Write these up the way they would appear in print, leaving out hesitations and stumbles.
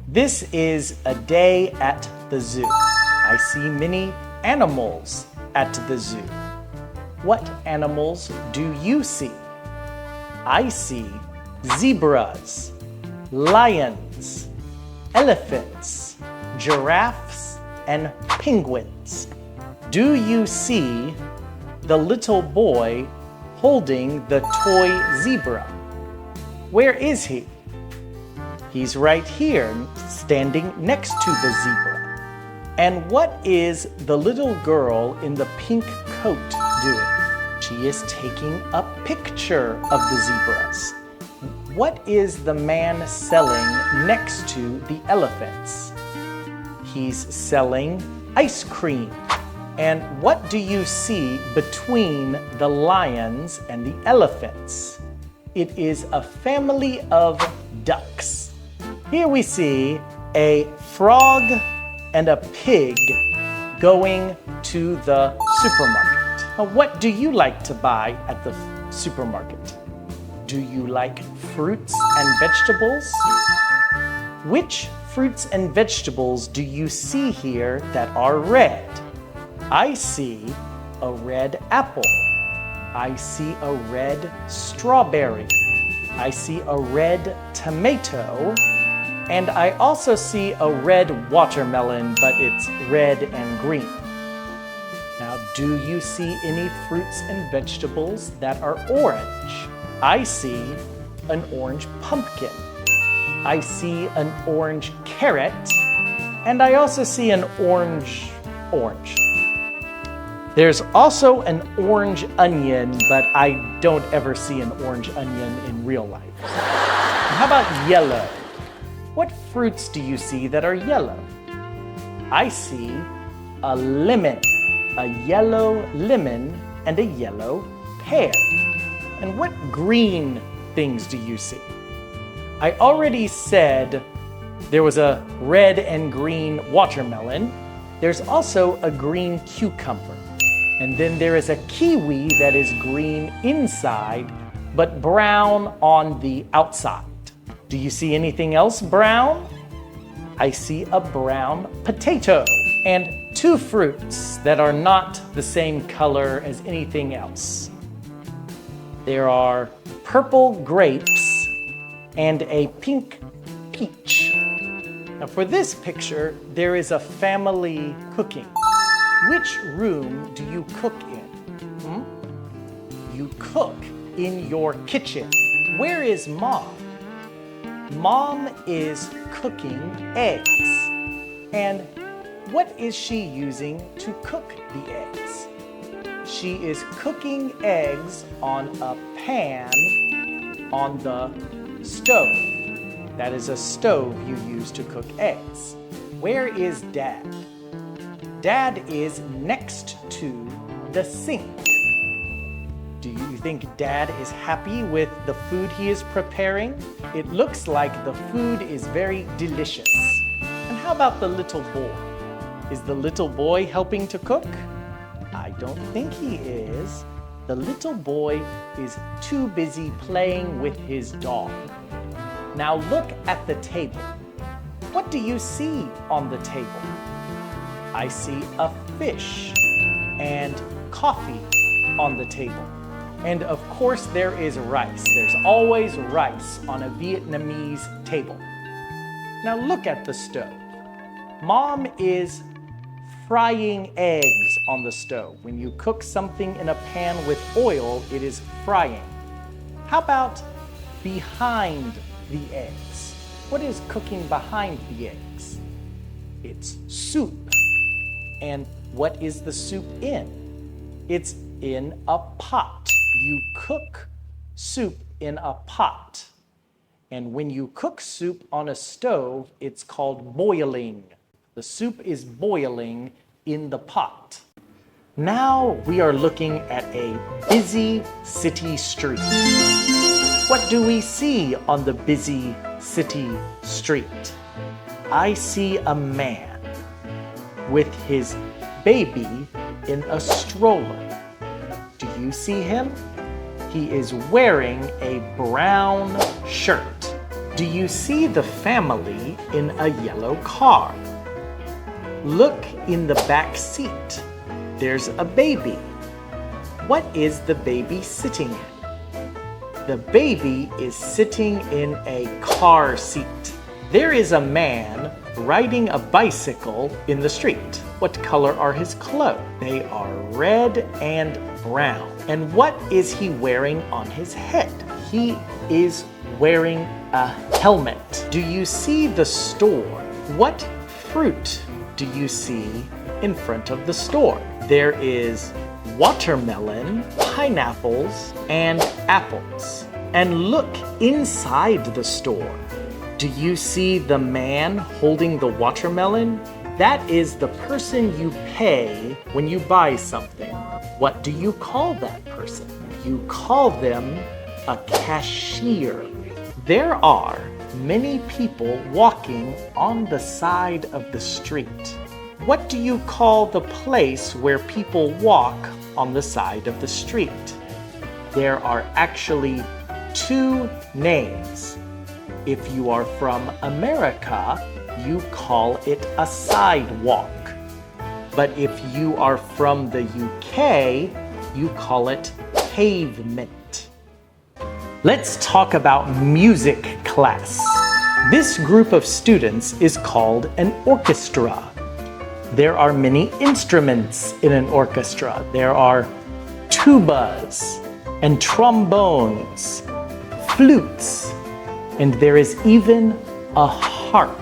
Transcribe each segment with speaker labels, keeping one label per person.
Speaker 1: This is a day at the zoo. I see many animals at the zoo. What animals do you see? I see zebras, lions, elephants, giraffes, and penguins. Do you see the little boy holding the toy zebra? Where is he? He's right here, standing next to the zebra. And what is the little girl in the pink coat doing? She is taking a picture of the zebras. What is the man selling next to the elephants? He's selling ice cream. And what do you see between the lions and the elephants? It is a family of ducks. Here we see a frog and a pig going to the supermarket. Now, what do you like to buy at the supermarket? Do you like fruits and vegetables? Which fruits and vegetables do you see here that are red? I see a red apple. I see a red strawberry. I see a red tomato. And I also see a red watermelon, but it's red and green. Now, do you see any fruits and vegetables that are orange? I see an orange pumpkin. I see an orange carrot. And I also see an orange. There's also an orange onion, but I don't ever see an orange onion in real life. How about yellow? What fruits do you see that are yellow? I see a lemon, a yellow lemon, and a yellow pear. And what green things do you see? I already said there was a red and green watermelon. There's also a green cucumber. And then there is a kiwi that is green inside, but brown on the outside. Do you see anything else brown? I see a brown potato and two fruits that are not the same color as anything else. There are purple grapes and a pink peach. Now for this picture, there is a family cooking. Which room do you cook in? You cook in your kitchen. Where is Mom? Mom is cooking eggs. And what is she using to cook the eggs? She is cooking eggs on a pan on the stove. That is a stove you use to cook eggs. Where is Dad? Dad is next to the sink. Do you think Dad is happy with the food he is preparing? It looks like the food is very delicious. And how about the little boy? Is the little boy helping to cook? I don't think he is. The little boy is too busy playing with his dog. Now look at the table. What do you see on the table? I see a fish and coffee on the table. And of course there is rice. There's always rice on a Vietnamese table. Now look at the stove. Mom is frying eggs on the stove. When you cook something in a pan with oil, it is frying. How about behind the eggs? What is cooking behind the eggs? It's soup. And what is the soup in? It's in a pot. You cook soup in a pot. And when you cook soup on a stove, it's called boiling. The soup is boiling in the pot. Now we are looking at a busy city street. What do we see on the busy city street? I see a man with his baby in a stroller. Do you see him? He is wearing a brown shirt. Do you see the family in a yellow car? Look in the back seat. There's a baby. What is the baby sitting in? The baby is sitting in a car seat. There is a man riding a bicycle in the street. What color are his clothes? They are red and brown. And what is he wearing on his head? He is wearing a helmet. Do you see the store? What fruit do you see in front of the store? There is watermelon, pineapples, and apples. And look inside the store. Do you see the man holding the watermelon? That is the person you pay when you buy something. What do you call that person? You call them a cashier. There are many people walking on the side of the street. What do you call the place where people walk on the side of the street? There are actually two names. If you are from America, you call it a sidewalk. But if you are from the UK, you call it pavement. Let's talk about music class. This group of students is called an orchestra. There are many instruments in an orchestra. There are tubas and trombones, flutes, and there is even a harp.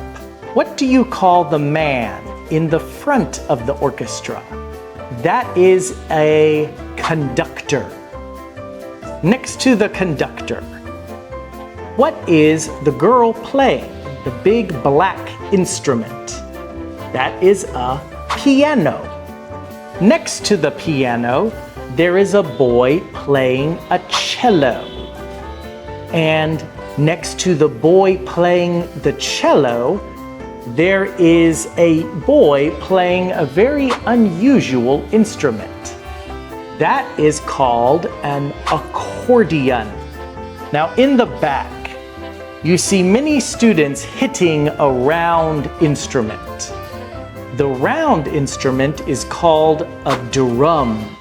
Speaker 1: What do you call the man in the front of the orchestra? That is a conductor. Next to the conductor, what is the girl playing? The big black instrument. That is a piano. Next to the piano, there is a boy playing a cello. And next to the boy playing the cello, there is a boy playing a very unusual instrument. That is called an accordion. Now in the back, you see many students hitting a round instrument. The round instrument is called a drum.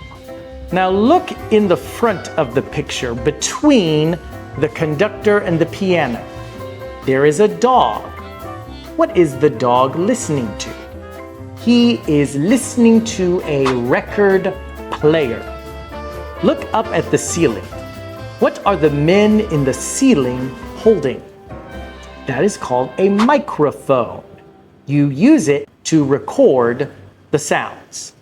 Speaker 1: Now look in the front of the picture between the conductor and the piano. There is a dog. What is the dog listening to? He is listening to a record player. Look up at the ceiling. What are the men in the ceiling holding? That is called a microphone. You use it to record the sounds.